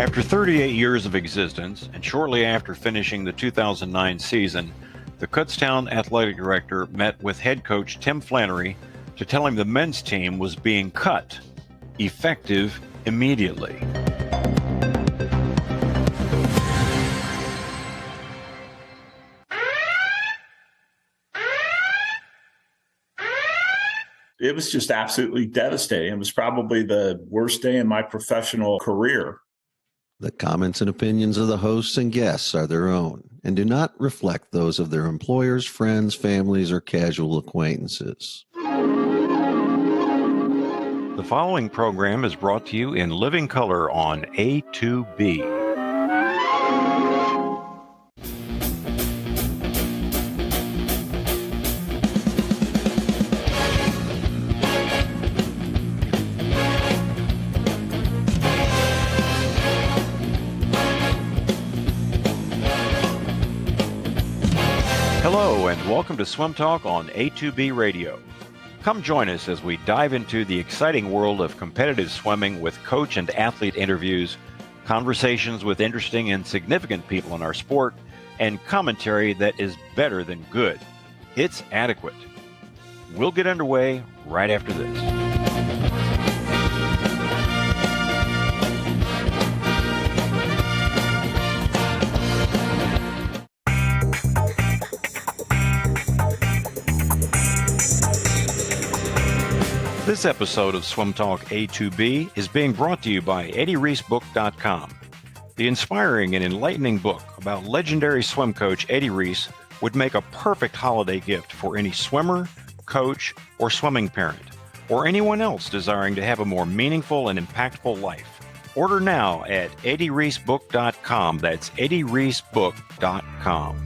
After 38 years of existence, and shortly after finishing the 2009 season, the Kutztown athletic director met with head coach Tim Flannery to tell him the men's team was being cut, effective immediately. It was just absolutely devastating. It was probably the worst day in my professional career. The comments and opinions of the hosts and guests are their own and do not reflect those of their employers, friends, families, or casual acquaintances. The following program is brought to you in living color on A2B. Hello and welcome to SwimTalk on A2B Radio. Come join us as we dive into the exciting world of competitive swimming with coach and athlete interviews, conversations with interesting and significant people in our sport, and commentary that is better than good. It's adequate. We'll get underway right after this. This episode of SwimTalk A2B is being brought to you by EddieReesBook.com. The inspiring and enlightening book about legendary swim coach Eddie Rees would make a perfect holiday gift for any swimmer, coach, or swimming parent, or anyone else desiring to have a more meaningful and impactful life. Order now at EddieReesBook.com. That's EddieReesBook.com.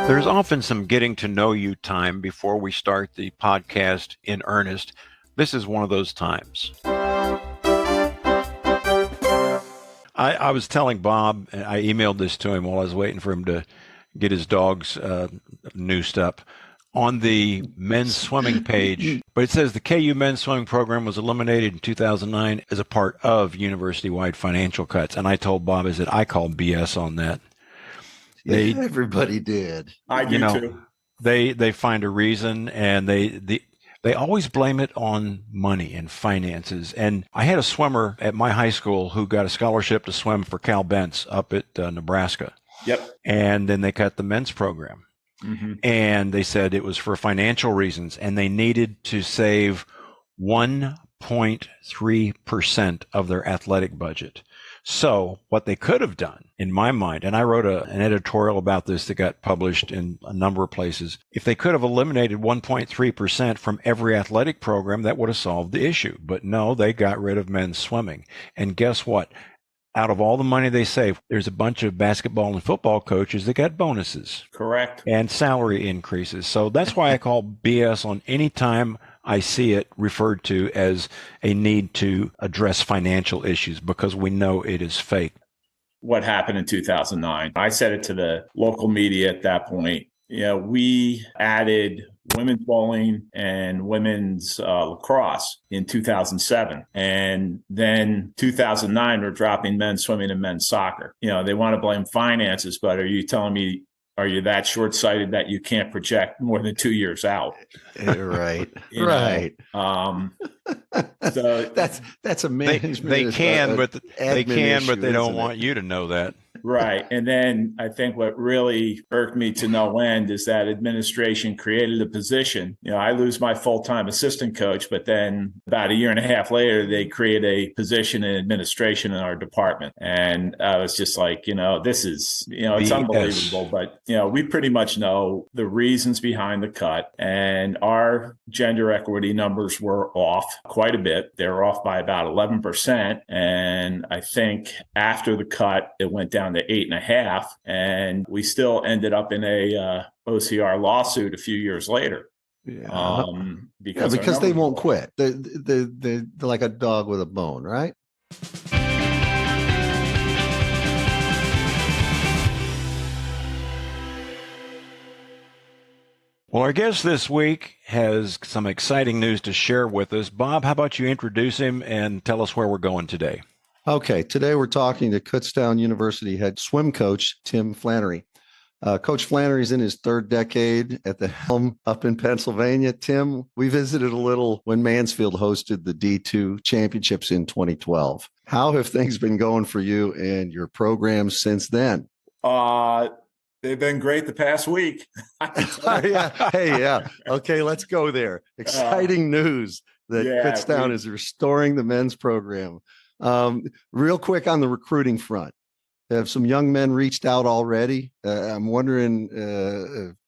There's often some getting to know you time before we start the podcast in earnest. This is one of those times. I was telling Bob, and I emailed this to him while I was waiting for him to get his dogs noosed up, on the men's swimming page. But it says the KU men's swimming program was eliminated in 2009 as a part of university-wide financial cuts. And I told Bob, I called BS on that. Everybody did. I do too. They find a reason, and they always blame it on money and finances. And I had a swimmer at my high school who got a scholarship to swim for Cal Bentz up at Nebraska. Yep. And then they cut the men's program. Mm-hmm. And they said it was for financial reasons, and they needed to save 1.3% of their athletic budget. So what they could have done, in my mind, and I wrote an editorial about this that got published in a number of places, if they could have eliminated 1.3% from every athletic program, that would have solved the issue. But no, they got rid of men's swimming. And guess what? Out of all the money they save, there's a bunch of basketball and football coaches that got bonuses. Correct. And salary increases. So that's why I call BS on any time I see it referred to as a need to address financial issues, because we know it is fake. What happened in 2009? I said it to the local media at that point. We added women's bowling and women's lacrosse in 2007. And then 2009, we're dropping men's swimming and men's soccer. They want to blame finances, but are you telling me, are you that short-sighted that you can't project more than 2 years out? Right. Right. So that's a management. They can, but they don't want you to know that. Right. And then I think what really irked me to no end is that administration created a position. I lose my full-time assistant coach, but then about a year and a half later, they create a position in administration in our department. And I was just like, this is, it's unbelievable. But, we pretty much know the reasons behind the cut, and our gender equity numbers were off quite a bit. They were off by about 11%. And I think after the cut, it went down to 8.5%, and we still ended up in a OCR lawsuit a few years later. Yeah. Because they won't quit. They're like a dog with a bone, right? Well, our guest this week has some exciting news to share with us. Bob, how about you introduce him and tell us where we're going today? Okay, today we're talking to Kutztown University head swim coach Tim Flannery. Coach Flannery's in his third decade at the helm up in Pennsylvania. Tim, we visited a little when Mansfield hosted the D2 championships in 2012. How have things been going for you and your programs since then? They've been great the past week. Yeah. Hey, yeah. Okay, let's go there. Exciting news that Kutztown is restoring the men's program. Real quick on the recruiting front. Have some young men reached out already? I'm wondering,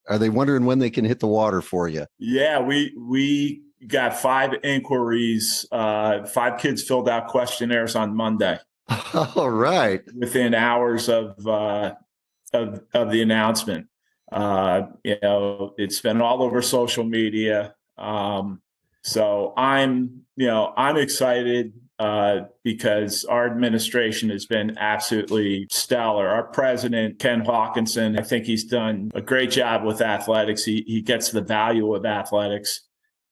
are they wondering when they can hit the water for you? Yeah, we got 5 inquiries. 5 kids filled out questionnaires on Monday. All right. Within hours of the announcement. It's been all over social media. So I'm excited because our administration has been absolutely stellar. Our president, Ken Hawkinson, I think he's done a great job with athletics. He gets the value of athletics.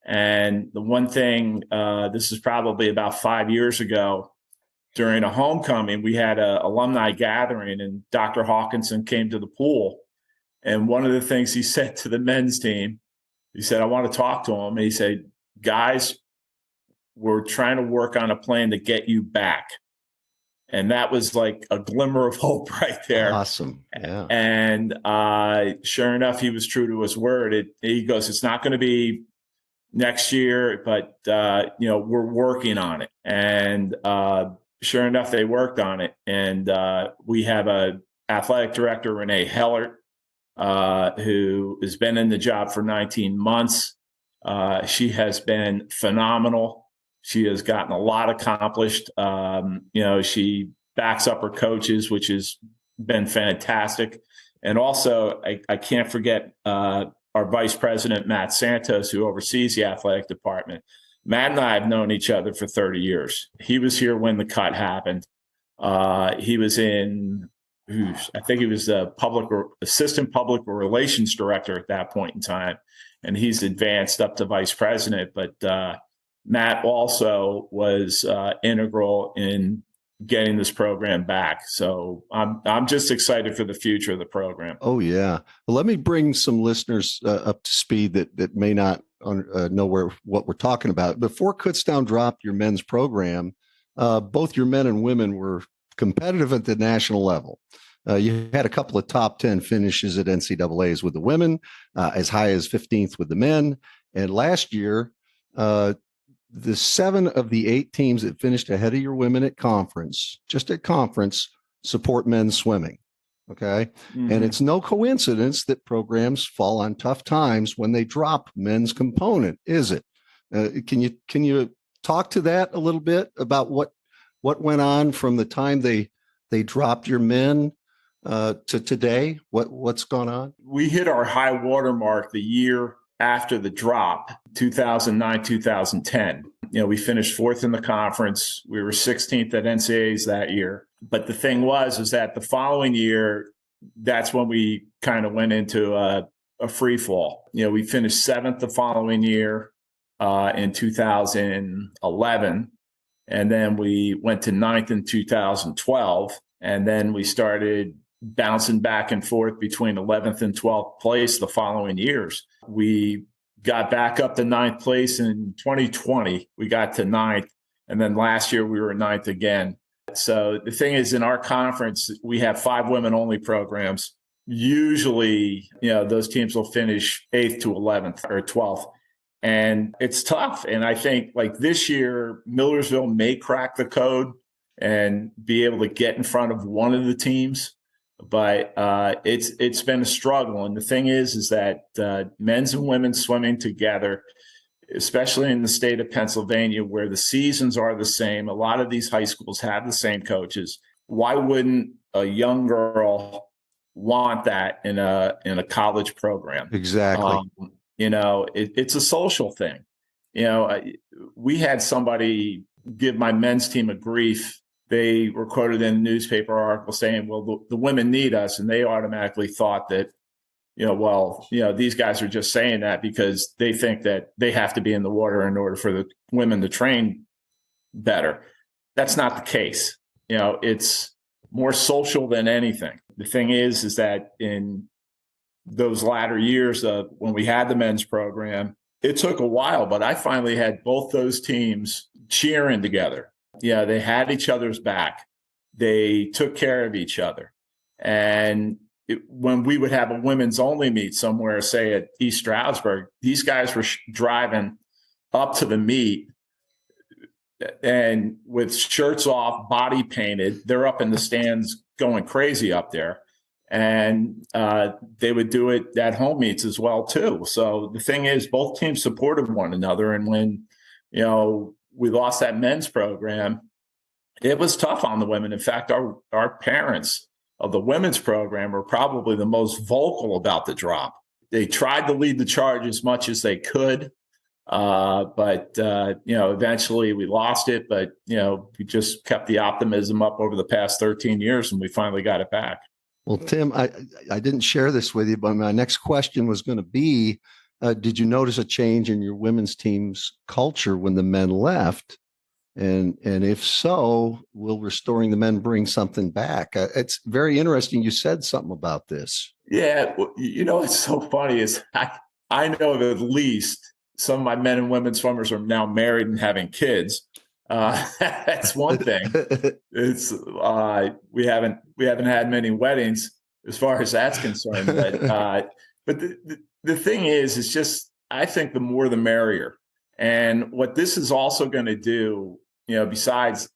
And the one thing, this is probably about 5 years ago, during a homecoming, we had an alumni gathering, and Dr. Hawkinson came to the pool. And one of the things he said to the men's team, he said, I want to talk to him. And he said, guys, we're trying to work on a plan to get you back. And that was like a glimmer of hope right there. Awesome. Yeah. And sure enough, he was true to his word. He goes, it's not going to be next year, but, we're working on it. And sure enough, they worked on it. And we have a athletic director, Renee Hellert, who has been in the job for 19 months. She has been phenomenal. She has gotten a lot accomplished. She backs up her coaches, which has been fantastic. And also, I can't forget our vice president, Matt Santos, who oversees the athletic department. Matt and I have known each other for 30 years. He was here when the cut happened. He was I think he was the assistant public relations director at that point in time. And he's advanced up to vice president. But Matt also was integral in getting this program back. So I'm just excited for the future of the program. Oh, yeah. Well, let me bring some listeners up to speed that may not know what we're talking about. Before Kutztown dropped your men's program, both your men and women were competitive at the national level. You had a couple of top 10 finishes at NCAAs with the women, as high as 15th with the men. And last year, the 7 of the 8 teams that finished ahead of your women at conference, support men's swimming. Okay. Mm-hmm. And it's no coincidence that programs fall on tough times when they drop men's component, is it? Can you talk to that a little bit about what went on from the time they dropped your men to today? What's gone on? We hit our high water mark the year after the drop, 2009, 2010. We finished 4th in the conference. We were 16th at NCAAs that year. But the thing is that the following year, that's when we kind of went into a free fall. We finished 7th the following year in 2011. And then we went to 9th in 2012. And then we started bouncing back and forth between 11th and 12th place the following years. We got back up to 9th place in 2020. We got to 9th. And then last year we were 9th again. So the thing is, in our conference, we have 5 women-only programs. Usually, those teams will finish 8th to 11th or 12th. And it's tough. And I think like this year, Millersville may crack the code and be able to get in front of one of the teams. But it's been a struggle. And the thing is that men's and women's swimming together, especially in the state of Pennsylvania, where the seasons are the same. A lot of these high schools have the same coaches. Why wouldn't a young girl want that in a college program? Exactly. It's a social thing. We had somebody give my men's team a grief. They were quoted in a newspaper article saying, well, the women need us. And they automatically thought that, these guys are just saying that because they think that they have to be in the water in order for the women to train better. That's not the case. It's more social than anything. The thing is that in those latter years of when we had the men's program, it took a while, but I finally had both those teams cheering together. Yeah, they had each other's back. They took care of each other. And when we would have a women's only meet somewhere, say at East Stroudsburg, these guys were driving up to the meet and with shirts off, body painted. They're up in the stands going crazy up there. And they would do it at home meets as well, too. So the thing is, both teams supported one another. And when, we lost that men's program, it was tough on the women. In fact, our parents of the women's program were probably the most vocal about the drop. They tried to lead the charge as much as they could. But eventually we lost it. But, we just kept the optimism up over the past 13 years and we finally got it back. Well, Tim, I didn't share this with you, but my next question was going to be, did you notice a change in your women's team's culture when the men left? And if so, will restoring the men bring something back? It's very interesting. You said something about this. Yeah. What's so funny is I know of at least some of my men and women swimmers are now married and having kids. That's one thing. It's we haven't had many weddings as far as that's concerned. But the thing is, it's just, I think the more the merrier. And what this is also going to do, besides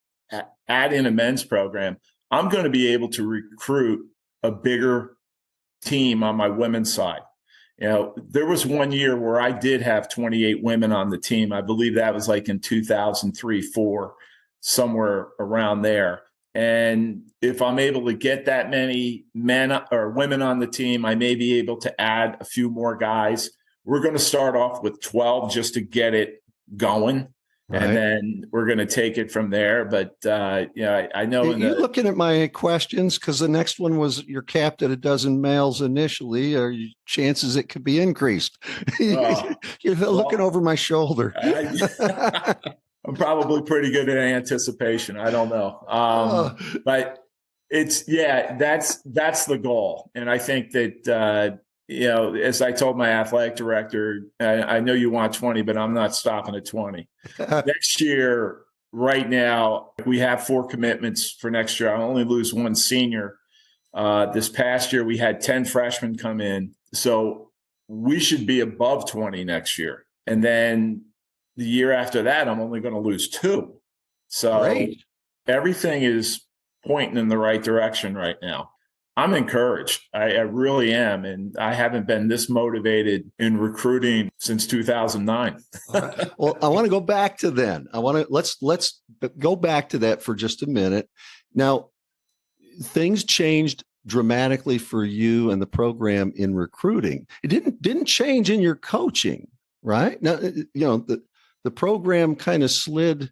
add in a men's program, I'm going to be able to recruit a bigger team on my women's side. There was one year where I did have 28 women on the team. I believe that was like in 2003-04, somewhere around there. And if I'm able to get that many men or women on the team, I may be able to add a few more guys. We're going to start off with 12 just to get it going. Right. And then we're going to take it from there. But, I know. You're looking at my questions because the next one was you're capped at a dozen males initially. Are you chances it could be increased? You're looking over my shoulder. I'm probably pretty good at anticipation. I don't know. But that's the goal. And I think that, as I told my athletic director, I know you want 20, but I'm not stopping at 20. Next year, right now, we have 4 commitments for next year. I'll only lose 1 senior. This past year, we had 10 freshmen come in. So we should be above 20 next year. And then the year after that, I'm only going to lose 2. So Great. Everything is pointing in the right direction right now. I'm encouraged. I really am. And I haven't been this motivated in recruiting since 2009. Well, I want to go back to then. Let's go back to that for just a minute. Now, things changed dramatically for you and the program in recruiting. It didn't change in your coaching, right? Now, the program kind of slid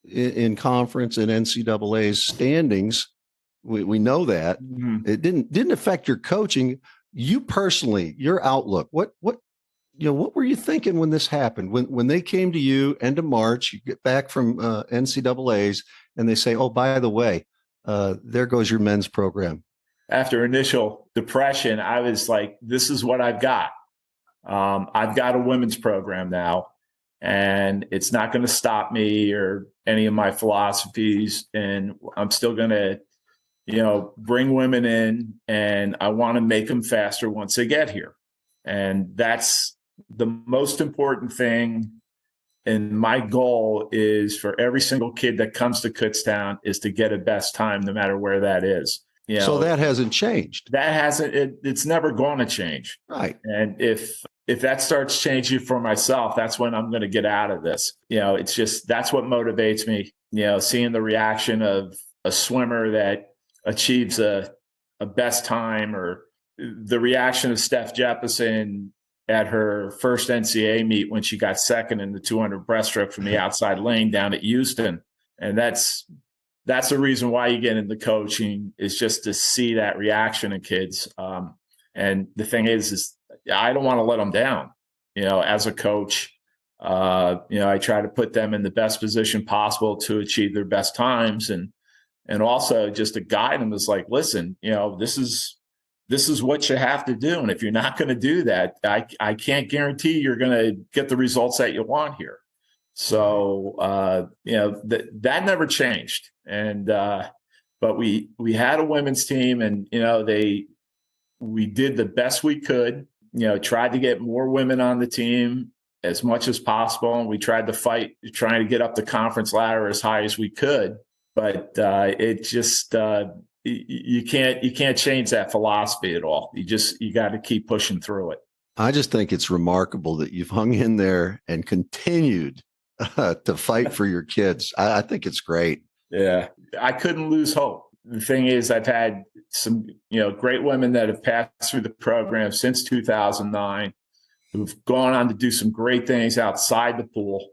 in conference and NCAA's standings. We know that. Mm-hmm. It didn't affect your coaching. You personally, your outlook. What were you thinking when this happened? When they came to you end of March, you get back from NCAA's, and they say, "Oh, by the way, there goes your men's program." After initial depression, I was like, "This is what I've got. I've got a women's program now, and it's not going to stop me or any of my philosophies, and I'm still going to." Bring women in, and I want to make them faster once they get here. And that's the most important thing. And my goal is for every single kid that comes to Kutztown is to get a best time, no matter where that is. So that hasn't changed. It's never going to change. Right. And if that starts changing for myself, that's when I'm going to get out of this. It's just, that's what motivates me, seeing the reaction of a swimmer that achieves a best time, or the reaction of Steph Jefferson at her first NCAA meet when she got second in the 200 breaststroke from the outside lane down at Houston. And that's the reason why you get into coaching, is just to see that reaction in kids. And the thing is I don't want to let them down. As a coach, I try to put them in the best position possible to achieve their best times, and also just to guide them is like, listen, this is what you have to do, and if you're not going to do that, I can't guarantee you're going to get the results that you want here. So that never changed, and but we had a women's team, and we did the best we could. Tried to get more women on the team as much as possible, and we tried to fight, trying to get up the conference ladder as high as we could. But it just you can't change that philosophy at all. You got to keep pushing through it. I just think it's remarkable that you've hung in there and continued to fight for your kids. I think it's great. Yeah, I couldn't lose hope. The thing is, I've had some, great women that have passed through the program since 2009, who've gone on to do some great things outside the pool,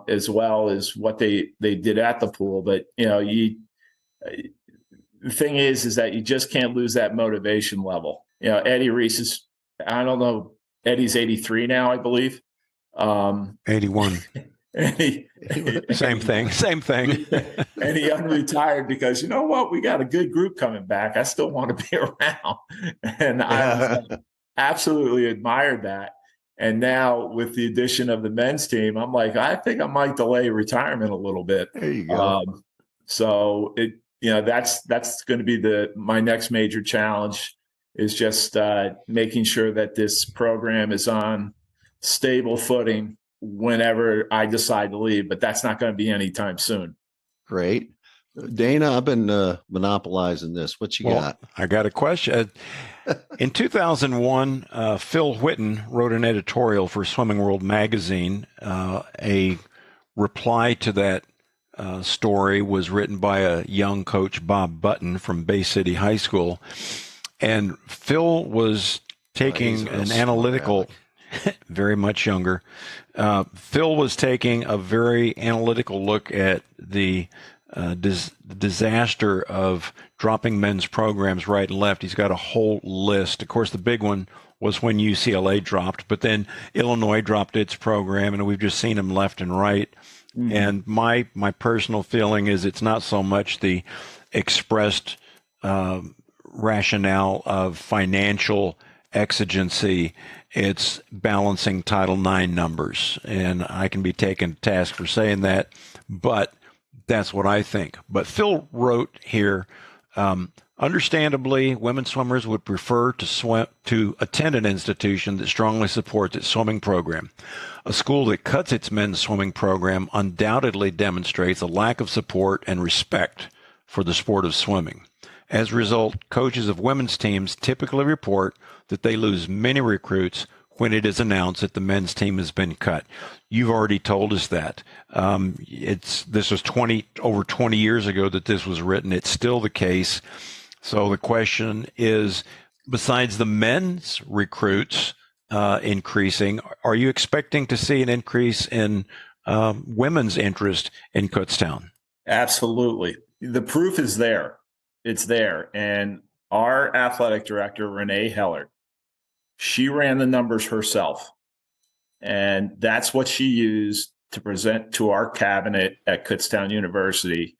as well as what they did at the pool. But, the thing is that you just can't lose that motivation level. Eddie Reese is, I don't know, Eddie's 83 now, I believe. 81. Same thing. And he unretired because, you know what, we got a good group coming back. I still want to be around. And I absolutely admired that. And now with the addition of the men's team, I'm like, I think I might delay retirement a little bit. There you go. So that's going to be my next major challenge, is just making sure that this program is on stable footing whenever I decide to leave, but that's not going to be anytime soon. Great. Dana, I've been monopolizing this. What you got? I got a question. In 2001, Phil Whitten wrote an editorial for Swimming World magazine. A reply to that story was written by a young coach, Bob Button, from Bay City High School. And Phil was taking an analytical, very much younger. Phil was taking a very analytical look at the disaster of dropping men's programs right and left. He's got a whole list. Of course, the big one was when UCLA dropped, but then Illinois dropped its program, and we've just seen them left and right. Mm-hmm. And my personal feeling is it's not so much the expressed rationale of financial exigency, it's balancing Title IX numbers. And I can be taken to task for saying that, but that's what I think. But Phil wrote here, understandably, women swimmers would prefer to attend an institution that strongly supports its swimming program. A school that cuts its men's swimming program undoubtedly demonstrates a lack of support and respect for the sport of swimming. As a result, coaches of women's teams typically report that they lose many recruits when it is announced that the men's team has been cut. You've already told us that. This was over 20 years ago that this was written. It's still the case. So the question is, besides the men's recruits increasing, are you expecting to see an increase in women's interest in Kutztown? Absolutely. The proof is there. It's there. And our athletic director, Renee Hellert, she ran the numbers herself. And that's what she used to present to our cabinet at Kutztown University,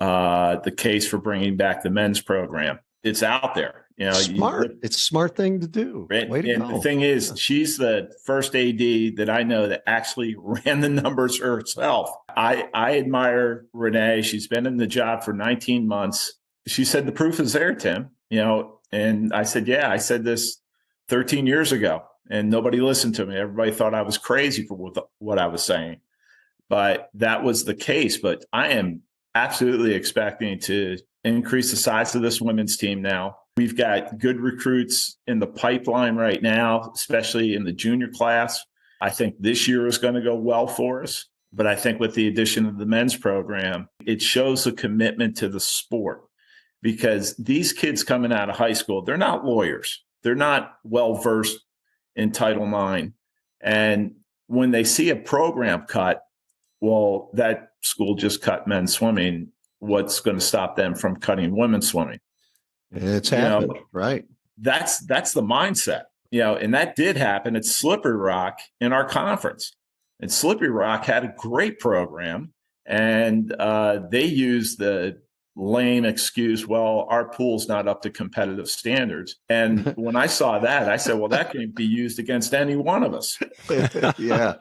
the case for bringing back the men's program. It's out there. Smart. It's a smart thing to do. Way to go. The thing is, she's the first AD that I know that actually ran the numbers herself. I admire Renee. She's been in the job for 19 months. She said, the proof is there, Tim. And I said, yeah, I said this 13 years ago, and nobody listened to me. Everybody thought I was crazy for what I was saying, but that was the case. But I am absolutely expecting to increase the size of this women's team now. We've got good recruits in the pipeline right now, especially in the junior class. I think this year is going to go well for us. But I think with the addition of the men's program, it shows a commitment to the sport, because these kids coming out of high school, they're not lawyers. They're not well-versed in Title IX. And when they see a program cut, well, that school just cut men's swimming. What's going to stop them from cutting women's swimming? It's happened, right? that's the mindset, and that did happen at Slippery Rock in our conference. And Slippery Rock had a great program, and they used the lame excuse, well, our pool's not up to competitive standards. And when I saw that, I said, well, that can be used against any one of us. Yeah.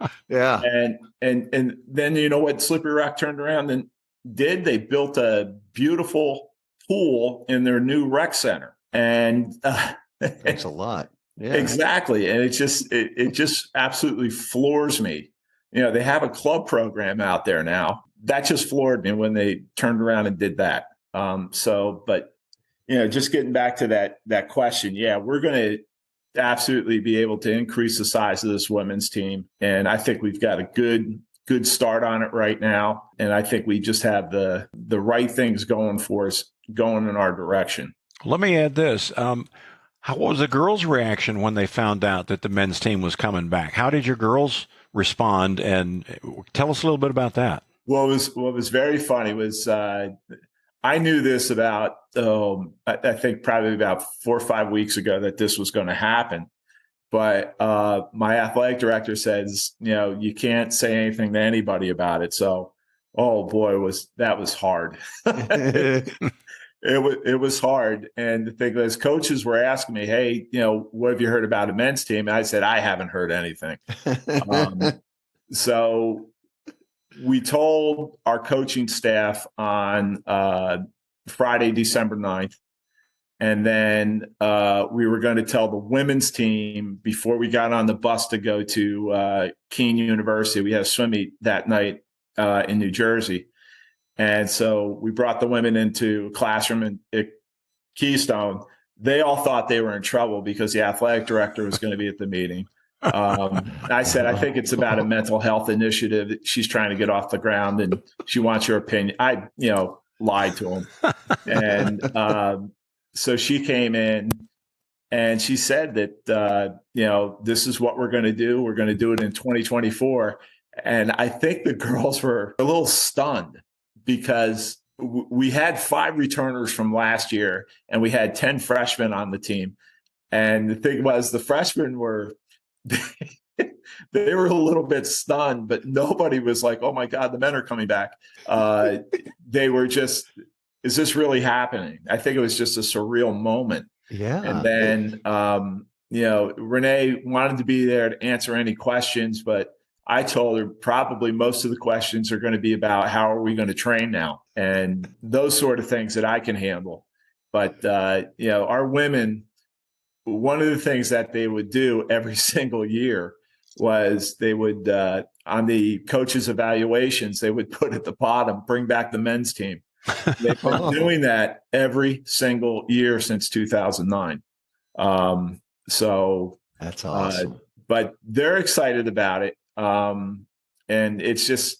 And then you know what Slippery Rock turned around and did? They built a beautiful pool in their new rec center. And Thanks a lot. Yeah. Exactly. And it just absolutely floors me. They have a club program out there now. That just floored me when they turned around and did that. But just getting back to that question, yeah, we're going to absolutely be able to increase the size of this women's team. And I think we've got a good start on it right now. And I think we just have the right things going for us, going in our direction. Let me add this. How was the girls' reaction when they found out that the men's team was coming back? How did your girls respond? And tell us a little bit about that. What was very funny was I knew this about, I think probably about 4 or 5 weeks ago that this was going to happen. But my athletic director says, you can't say anything to anybody about it. So, oh boy, that was hard. It was hard. And the thing is, coaches were asking me, hey, what have you heard about a men's team? And I said, I haven't heard anything. So we told our coaching staff on Friday, December 9th. And then we were going to tell the women's team before we got on the bus to go to Keene University. We had a swim meet that night in New Jersey. And so we brought the women into a classroom at Keystone. They all thought they were in trouble because the athletic director was going to be at the meeting. I said, I think it's about a mental health initiative that she's trying to get off the ground and she wants your opinion. I, lied to him. And so she came in and she said that, this is what we're going to do. We're going to do it in 2024. And I think the girls were a little stunned because we had 5 returners from last year and we had 10 freshmen on the team. And the thing was, the freshmen were, they were a little bit stunned, but nobody was like, oh my God, the men are coming back. They were just, is this really happening? I think it was just a surreal moment. Yeah. And then, Renee wanted to be there to answer any questions, but I told her probably most of the questions are going to be about how are we going to train now and those sort of things that I can handle. But, our women, one of the things that they would do every single year was they would, on the coaches' evaluations, they would put at the bottom, bring back the men's team. They've been doing that every single year since 2009. So that's awesome. But they're excited about it. And it's just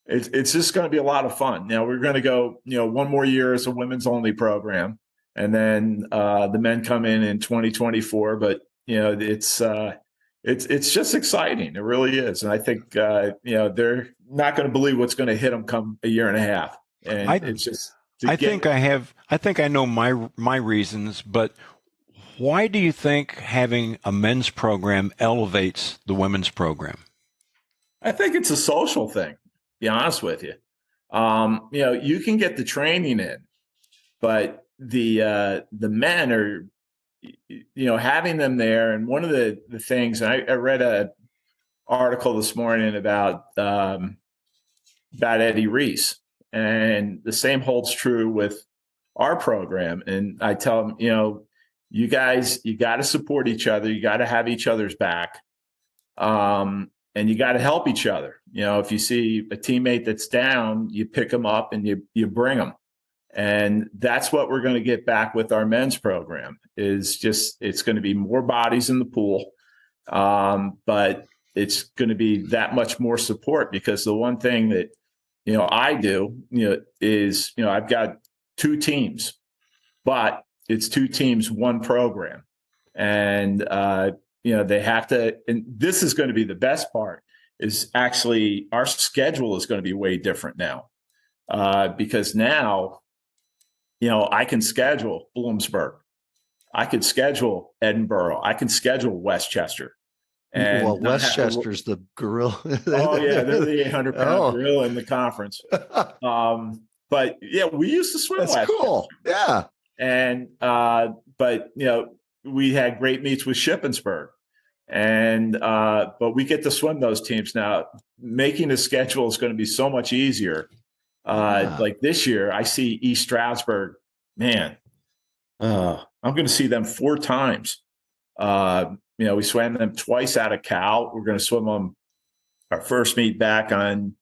going to be a lot of fun. Now we're going to go, one more year as a women's only program. And then the men come in 2024, but it's just exciting. It really is, and I think they're not going to believe what's going to hit them come a year and a half. And it's just. I think I know my reasons, but why do you think having a men's program elevates the women's program? I think it's a social thing. To be honest with you, you can get the training in, but the men are, having them there. And one of the things, and I read a article this morning about Eddie Reese, and the same holds true with our program. And I tell them, you guys, you got to support each other. You got to have each other's back. And you got to help each other. If you see a teammate that's down, you pick them up and you bring them. And that's what we're going to get back with our men's program is just, it's going to be more bodies in the pool. But it's going to be that much more support because the one thing that, I do, is, I've got 2 teams, but it's 2 teams, 1 program. And, they have to, and this is going to be the best part is actually our schedule is going to be way different now. Because now, I can schedule Bloomsburg. I could schedule Edinburgh. I can schedule Westchester. And well, Westchester's the gorilla. Oh yeah, they're the 800-pound gorilla in the conference. But yeah, we used to swim. That's cool. Yeah. And but we had great meets with Shippensburg, and but we get to swim those teams now. Making the schedule is going to be so much easier. Like this year, I see East Stroudsburg. Man, I'm going to see them 4 times. We swam them twice out of Cal. We're going to swim them our first meet back on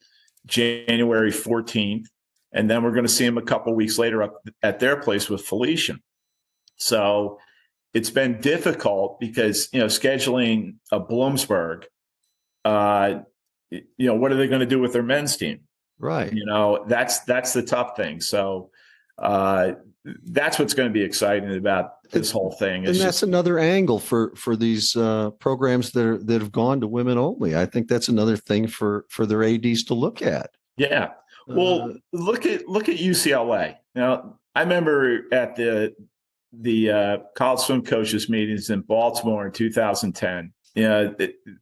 January 14th. And then we're going to see them a couple of weeks later up at their place with Felician. So it's been difficult because, scheduling a Bloomsburg, what are they going to do with their men's team? Right. That's the tough thing. So that's what's going to be exciting about this whole thing. And that's another angle for these programs that have gone to women only. I think that's another thing for their ADs to look at. Yeah. Well, look at UCLA. Now, I remember at the college swim coaches meetings in Baltimore in 2010.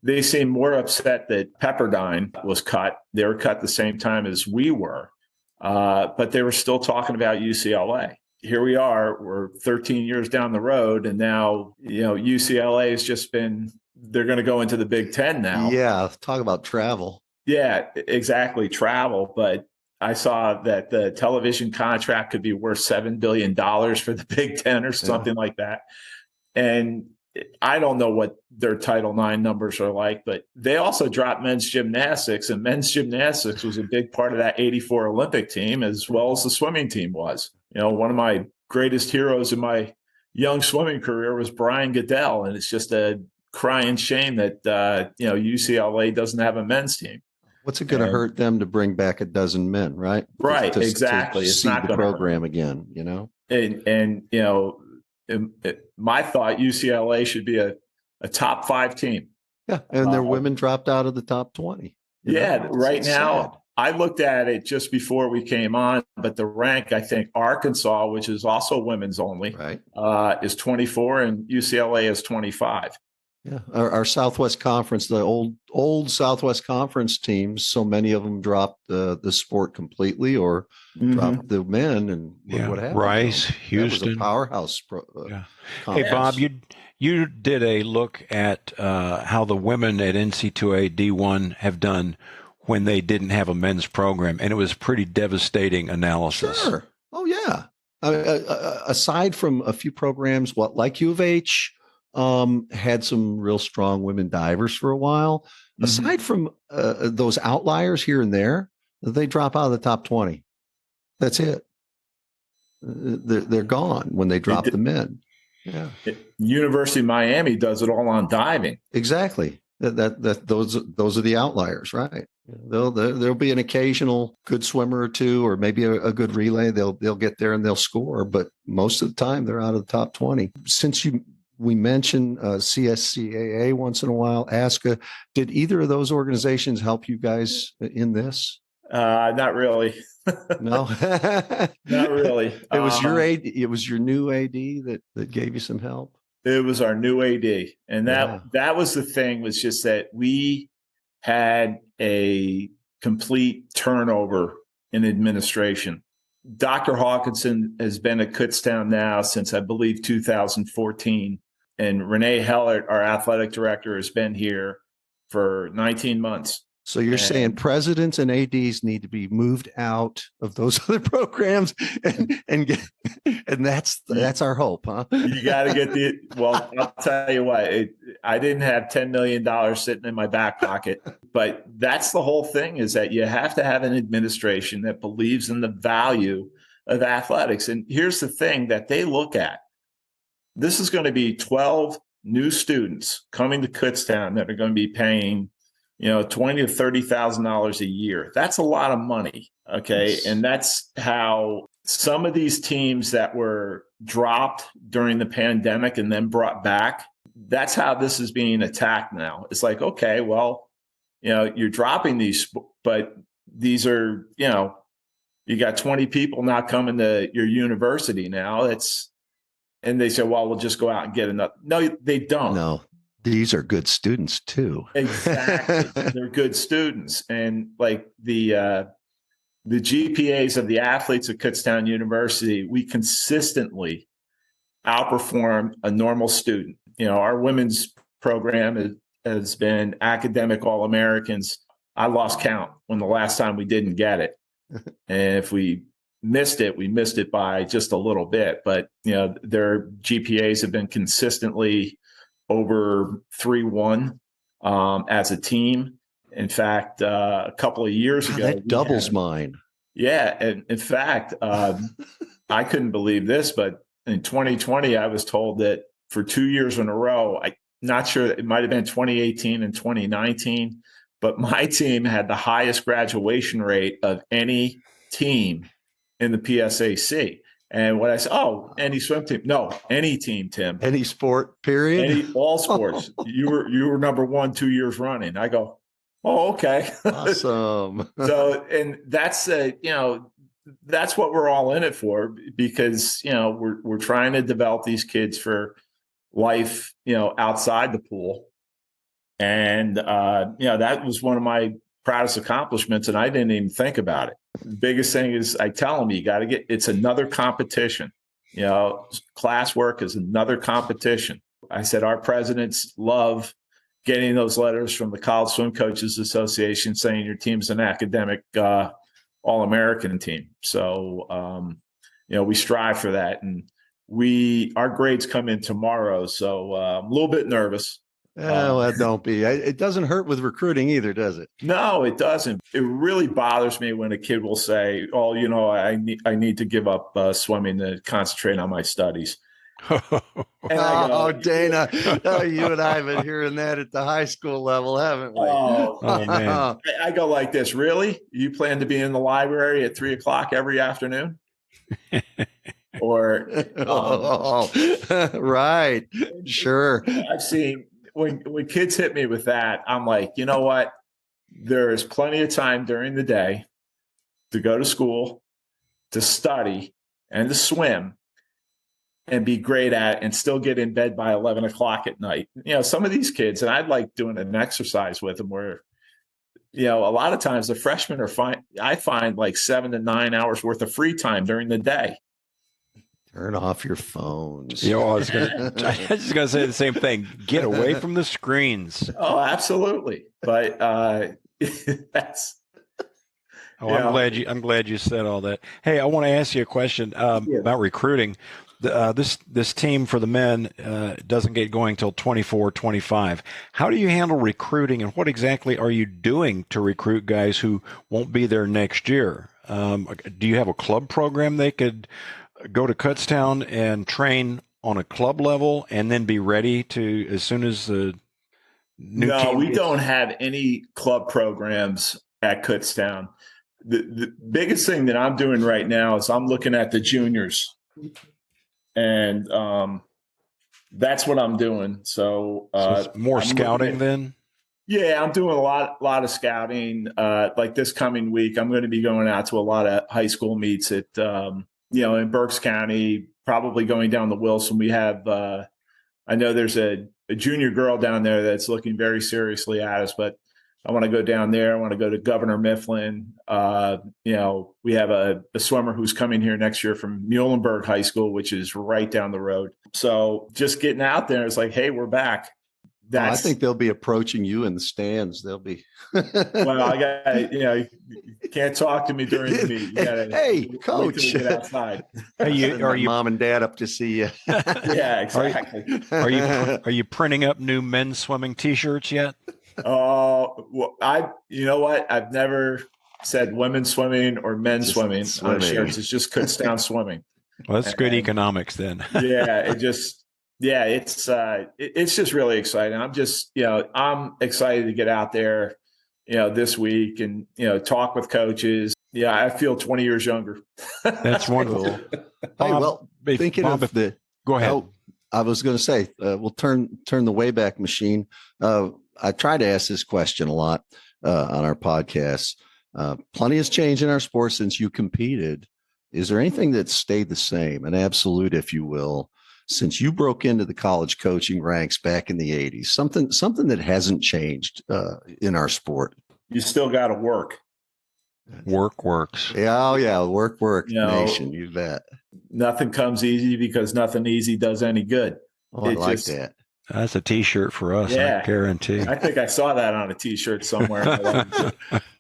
They seemed more upset that Pepperdine was cut. They were cut the same time as we were, but they were still talking about UCLA. Here we are. We're 13 years down the road, and now UCLA has just been. They're going to go into the Big Ten now. Yeah, talk about travel. Yeah, exactly, travel. But I saw that the television contract could be worth $7 billion for the Big Ten or something like that. And I don't know what their Title IX numbers are like, but they also dropped men's gymnastics, and men's gymnastics was a big part of that 84 Olympic team, as well as the swimming team was. One of my greatest heroes in my young swimming career was Brian Goodell, and it's just a crying shame that, UCLA doesn't have a men's team. What's it going to hurt them to bring back a dozen men, right? Right, exactly. It's not the program again, And my thought, UCLA should be a top 5 team. Yeah, and their women dropped out of the top 20. Right now, I looked at it just before we came on, but the rank, I think Arkansas, which is also women's only, is 24, and UCLA is 25. Yeah, our Southwest Conference, the old Southwest Conference teams, so many of them dropped the sport completely or dropped the men, and what happened? Rice, Houston, that was a powerhouse. Hey, Bob, you did a look at how the women at NC2A D1 have done when they didn't have a men's program, and it was pretty devastating analysis. Sure. Oh yeah. Aside from a few programs, like U of H. Had some real strong women divers for a while. Aside from those outliers here and there, they drop out of the top 20. That's it. They're gone when they drop the men. Yeah. University of Miami does it all on diving. Exactly. Those are the outliers, right? There'll be an occasional good swimmer or two, or maybe a good relay. They'll get there and they'll score, but most of the time they're out of the top 20. Since we mentioned CSCAA once in a while, ASCA. Did either of those organizations help you guys in this? Not really. No, not really. It was your AD. It was your new AD that gave you some help. It was our new AD, and that was the thing. Was just that we had a complete turnover in administration. Dr. Hawkinson has been at Kutztown now since, I believe, 2014. And Renee Hellert, our athletic director, has been here for 19 months. So you're saying presidents and ADs need to be moved out of those other programs, and that's our hope, huh? You got to get well, I'll tell you what, I didn't have $10 million sitting in my back pocket, but that's the whole thing, is that you have to have an administration that believes in the value of athletics. And here's the thing that they look at. This is going to be 12 new students coming to Kutztown that are going to be paying, $20,000 to $30,000 a year. That's a lot of money. Okay. Yes. And that's how some of these teams that were dropped during the pandemic and then brought back, that's how this is being attacked now. It's like, okay, well, you're dropping these, but these are, you got 20 people now coming to your university now. And they say, well, we'll just go out and get another. No, they don't. No, these are good students too. Exactly. They're good students. And like the GPAs of the athletes at Kutztown University, we consistently outperform a normal student. Our women's program has been academic All-Americans. I lost count when the last time we didn't get it. And if we missed it, we missed it by just a little bit. But, their GPAs have been consistently over 3.1 as a team. In fact, a couple of years ago, that doubles mine. Yeah. And in fact, I couldn't believe this, but in 2020, I was told that for 2 years in a row, I'm not sure, it might have been 2018 and 2019, but my team had the highest graduation rate of any team in the PSAC. And when I said, any swim team? No, any team, Tim. Any sport, period? All sports. You were number 1 2 years running. I go, oh, okay. Awesome. So, and that's, that's what we're all in it for, because, we're trying to develop these kids for life, outside the pool. And, that was one of my proudest accomplishments. And I didn't even think about it. The biggest thing is I tell them, you got to it's another competition. Classwork is another competition. I said, our presidents love getting those letters from the College Swim Coaches Association saying your team's an academic All-American team. So, we strive for that. And our grades come in tomorrow. So I'm a little bit nervous. Don't be. It doesn't hurt with recruiting either, does it? No, it doesn't. It really bothers me when a kid will say, "Oh, I need to give up swimming to concentrate on my studies." Dana, you and I have been hearing that at the high school level, haven't we? Oh man! I go like this. Really? You plan to be in the library at 3:00 every afternoon? Or right? Sure. I've seen. When kids hit me with that, I'm like, you know what? There is plenty of time during the day to go to school, to study, and to swim, and be great at, and still get in bed by 11 o'clock at night. Some of these kids, and I'd like doing an exercise with them where, a lot of times the freshmen are fine. I find like 7 to 9 hours worth of free time during the day. Turn off your phones. I was just gonna say the same thing. Get away from the screens. Oh, absolutely. But that's. I'm glad you said all that. Hey, I want to ask you a question about recruiting. This team for the men doesn't get going till 24-25. How do you handle recruiting, and what exactly are you doing to recruit guys who won't be there next year? Do you have a club program they could go to Kutztown and train on a club level and then be ready to as soon as the new team? No, we don't have any club programs at Kutztown. The biggest thing that I'm doing right now is I'm looking at the juniors, and that's what I'm doing. So more scouting then? Yeah, I'm doing a lot of scouting. Like this coming week, I'm going to be going out to a lot of high school meets at in Berks County, probably going down to Wilson. We have, I know there's a junior girl down there that's looking very seriously at us, but I want to go down there. I want to go to Governor Mifflin. We have a swimmer who's coming here next year from Muhlenberg High School, which is right down the road. So just getting out there, it's like, hey, we're back. I think they'll be approaching you in the stands. They'll be. Well, I got you can't talk to me during the meet. You gotta, hey, coach, get outside. Are you mom and dad up to see you? Yeah, exactly. Are you printing up new men's swimming T-shirts yet? Well, you know what? I've never said women's swimming or men's swimming on shirts. It's just Kutztown swimming. Well, that's good economics then. It's just really exciting. I'm just, I'm excited to get out there, this week and, talk with coaches. Yeah, I feel 20 years younger. That's wonderful. Bob, thinking of the. Go ahead. Oh, I was going to say, we'll turn the Wayback Machine. I try to ask this question a lot on our podcast. Plenty has changed in our sport since you competed. Is there anything that stayed the same, an absolute, if you will? since you broke into the college coaching ranks back in the 80s? Something that hasn't changed in our sport. You still got to work. Work works. Yeah, oh yeah, work Nation. You bet. Nothing comes easy because nothing easy does any good. Oh, I like that. That's a T-shirt for us, yeah, I guarantee. I think I saw that on a T-shirt somewhere. Okay.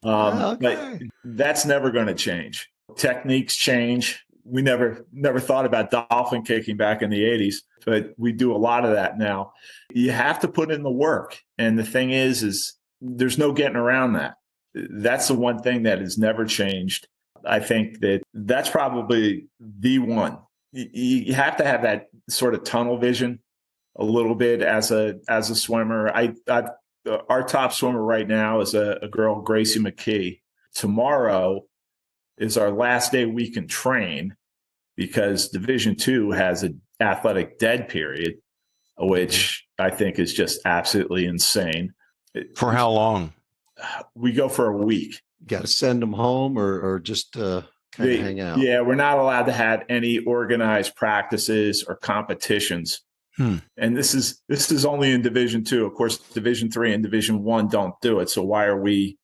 But that's never going to change. Techniques change. We never thought about dolphin kicking back in the 80s, but we do a lot of that now. You have to put in the work. And the thing is there's no getting around that. That's the one thing that has never changed. I think that's probably the one. You have to have that sort of tunnel vision a little bit as a swimmer. Our top swimmer right now is a girl, Gracie McKee. Tomorrow is our last day we can train because Division II has an athletic dead period, which I think is just absolutely insane. For how long? We go for a week. Got to send them home or just kind of hang out. Yeah, we're not allowed to have any organized practices or competitions. And this is only in Division II. Of course, Division III and Division I don't do it. So why are we,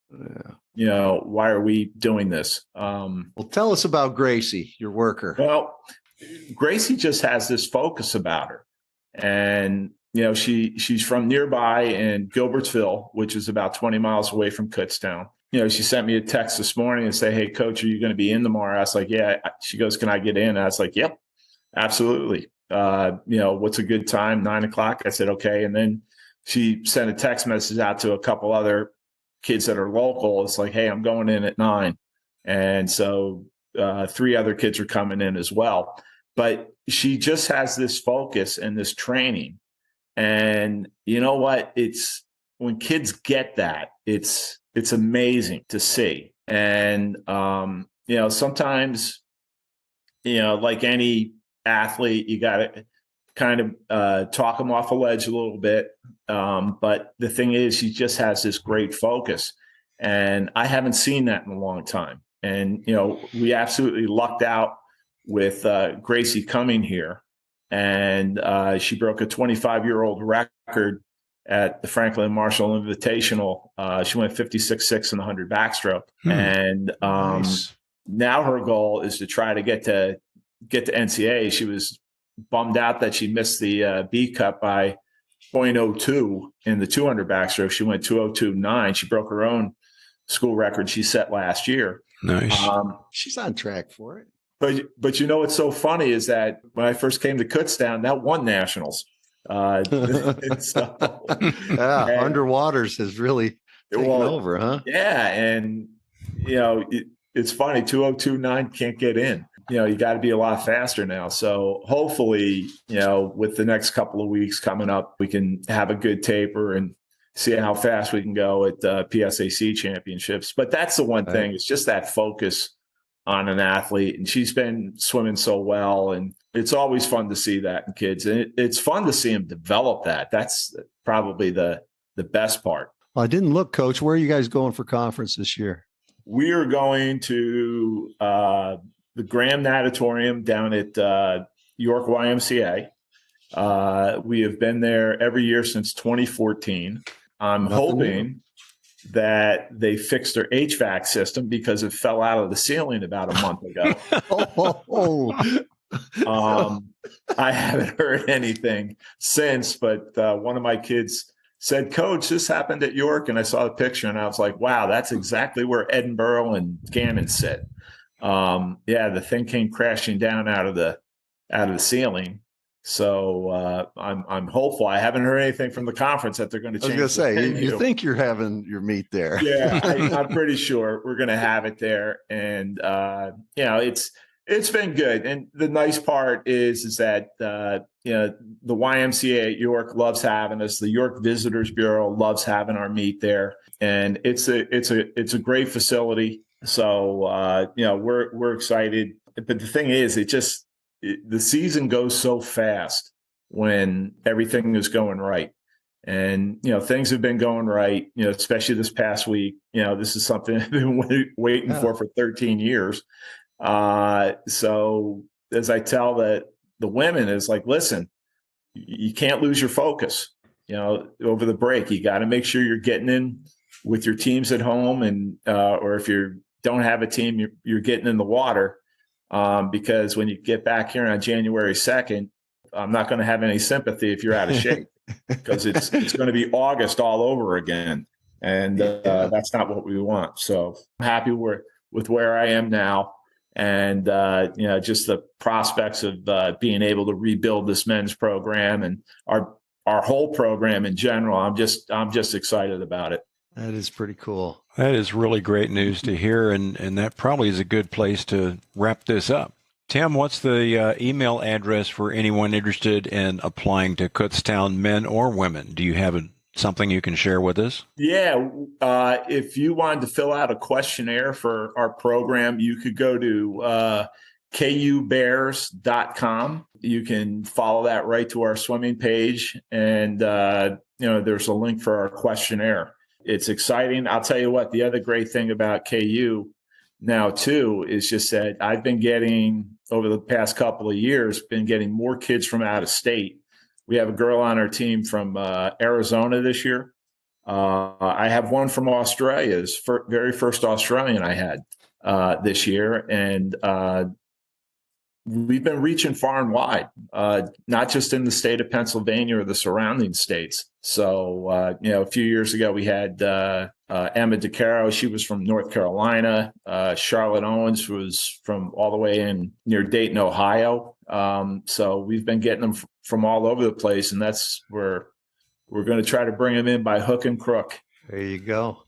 why are we doing this? Well, tell us about Gracie, your worker. Well, Gracie just has this focus about her, and she's from nearby in Gilbertsville, which is about 20 miles away from Kutztown. She sent me a text this morning and say, "Hey, coach, are you going to be in tomorrow?" I was like, "Yeah." She goes, "Can I get in?" I was like, "Yep, absolutely." What's a good time? 9:00. I said, okay. And then she sent a text message out to a couple other kids that are local. It's like, hey, I'm going in at 9. And so 3 other kids are coming in as well. But she just has this focus and this training. And you know what? It's when kids get that, it's amazing to see. And, sometimes, like any athlete, you got to kind of talk them off a ledge a little bit. But the thing is, she just has this great focus. And I haven't seen that in a long time. And, we absolutely lucked out with Gracie coming here. And she broke a 25-year-old record at the Franklin Marshall Invitational. She went 56.6 in the 100 backstroke. And Nice. Now her goal is to try to get to NCAA. She was bummed out that she missed the B cut by 0.02 in the 200 backstroke. She went 2:02.9. She broke her own school record she set last year. Nice. She's on track for it. But what's so funny is that when I first came to Kutztown, that won nationals. Underwaters has really taken over, huh? Yeah, and it's funny. 2:02.9 can't get in. You got to be a lot faster now. So hopefully, with the next couple of weeks coming up, we can have a good taper and see how fast we can go at PSAC championships. But that's the one thing. It's just that focus on an athlete. And she's been swimming so well. And it's always fun to see that in kids. And it's fun to see them develop that. That's probably the best part. Well, I didn't look, Coach. Where are you guys going for conference this year? We are going to the Graham Natatorium down at York YMCA. We have been there every year since 2014. I'm hoping that they fixed their HVAC system because it fell out of the ceiling about a month ago. I haven't heard anything since, but one of my kids said, "Coach, this happened at York." And I saw the picture and I was like, wow, that's exactly where Edinburgh and Gannon sit. The thing came crashing down out of the ceiling. So I'm hopeful. I haven't heard anything from the conference that they're going to change. I was going to say, you think you're having your meet there. Yeah, I'm pretty sure we're going to have it there. And, it's been good. And the nice part is that, the YMCA at York loves having us. The York Visitors Bureau loves having our meet there. And it's a great facility. So, we're excited. But the thing is, the season goes so fast when everything is going right. And, things have been going right, especially this past week. This is something I've been waiting for 13 years. So as I tell the the women is like, listen, you can't lose your focus. Over the break, you got to make sure you're getting in with your teams at home, and or if you don't have a team, you're getting in the water, because when you get back here on January 2nd, I'm not going to have any sympathy if you're out of shape, because it's going to be August all over again, and that's not what we want. So I'm happy with where I am now, and just the prospects of being able to rebuild this men's program and our whole program in general. I'm just excited about it. That is pretty cool. That is really great news to hear, and that probably is a good place to wrap this up. Tim, what's the email address for anyone interested in applying to Kutztown, men or women? Do you have something you can share with us? Yeah. If you wanted to fill out a questionnaire for our program, you could go to kubears.com. You can follow that right to our swimming page, and there's a link for our questionnaire. It's exciting. I'll tell you what, the other great thing about KU now too is just that I've been getting, over the past couple of years, more kids from out of state. We have a girl on our team from Arizona this year. I have one from Australia, very first Australian I had this year. And we've been reaching far and wide, not just in the state of Pennsylvania or the surrounding states. So, a few years ago, we had Emma DeCaro. She was from North Carolina. Charlotte Owens was from all the way in near Dayton, Ohio. So we've been getting them from all over the place, and that's where we're going to try to bring them in by hook and crook. There you go.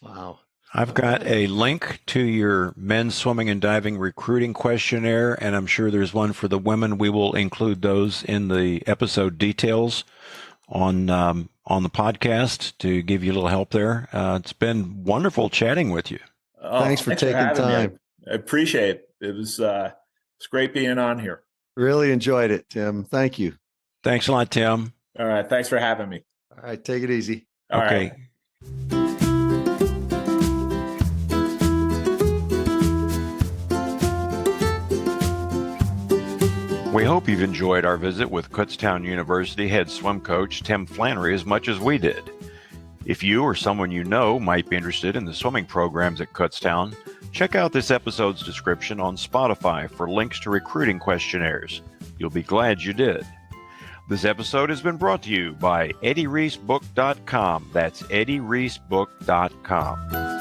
Wow. I've got a link to your men's swimming and diving recruiting questionnaire, and I'm sure there's one for the women. We will include those in the episode details on the podcast to give you a little help there. It's been wonderful chatting with you. Thanks for taking time. I appreciate it. It's great being on here. Really enjoyed it, Tim. Thank you. Thanks a lot, Tim. All right. Thanks for having me. All right. Take it easy. All right. We hope you've enjoyed our visit with Kutztown University head swim coach Tim Flannery as much as we did. If you or someone you know might be interested in the swimming programs at Kutztown, check out this episode's description on Spotify for links to recruiting questionnaires. You'll be glad you did. This episode has been brought to you by EddieReisBook.com. That's EddieReisBook.com.